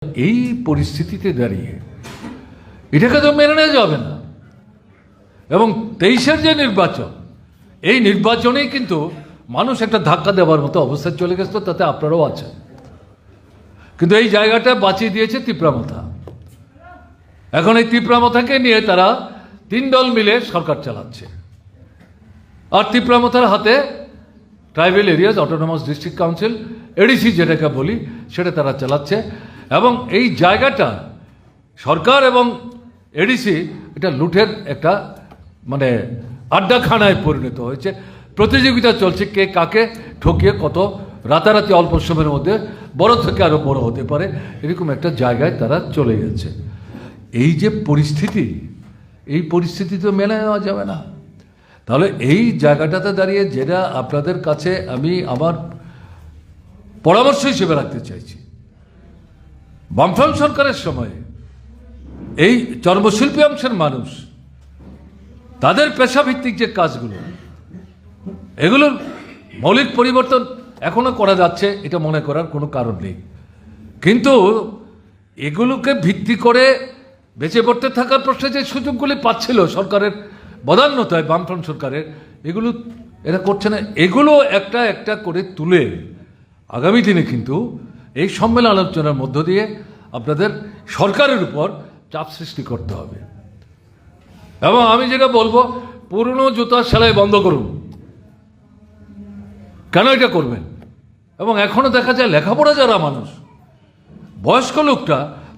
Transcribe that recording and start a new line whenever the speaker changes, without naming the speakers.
এই পরিস্থিতিতে দাঁড়িয়ে এটাকে তো মেনে নেওয়া যাবে না। এবং 23-এর যে নির্বাচন, এই নির্বাচনেই কিন্তু মানুষ একটা ধাক্কা দেওয়ার মতো অবস্থায় চলে গেছে, তাতে আপনারাও আছেন। কিন্তু এই জায়গাটা বাঁচিয়ে দিয়েছে তিপ্রামথা। এখন এই তিপ্রামথাকে নিয়ে তারা 3 দল মিলে সরকার চালাচ্ছে। আর তিপ্রামথার হাতে tribal areas autonomous district council, ADC যেটাকে বলি, সেটা তারা চালাচ্ছে। এবং এই জায়গাটা সরকার এবং এডিসি এটা লুঠের একটা মানে আড্ডাখানায় পরিণত হয়েছে। প্রতিযোগিতা চলছে কে কাকে ঠকিয়ে কত রাতারাতি অল্প সময়ের মধ্যে বড় থেকে আরও বড় হতে পারে, এরকম একটা জায়গায় তারা চলে গেছে। এই যে পরিস্থিতি, এই পরিস্থিতি তো মেনে নেওয়া যাবে না। তাহলে এই জায়গাটাতে দাঁড়িয়ে যেটা আপনাদের কাছে আমি আমার পরামর্শ হিসেবে রাখতে চাইছি, বামফ্রন্ট সরকারের সময়ে এই চর্মশিল্পী অংশের মানুষ তাদের পেশাভিত্তিক যে কাজগুলো, এগুলোর মৌলিক পরিবর্তন এখনো করা যাচ্ছে, এটা মনে করার কোনো কারণ নেই। কিন্তু এগুলোকে ভিত্তি করে বেঁচে পড়তে থাকার প্রশ্নে যে সুযোগগুলি পাচ্ছিল সরকারের বদান্যতায়, বামফ্রন্ট সরকারের, এগুলো এরা করছে না। এগুলো একটা একটা করে তুলে আগামী দিনে কিন্তু এই সম্মেলন আলোচনার মধ্য দিয়ে আপনাদের সরকারের উপর চাপ সৃষ্টি করতে হবে। এবং আমি যেটা বলবো, পুরনো জুতার সেলাই বন্ধ করুন। কেন এটা করবেন? এবং এখনো দেখা যায় লেখাপড়া যারা মানুষ, বয়স্ক লোকটা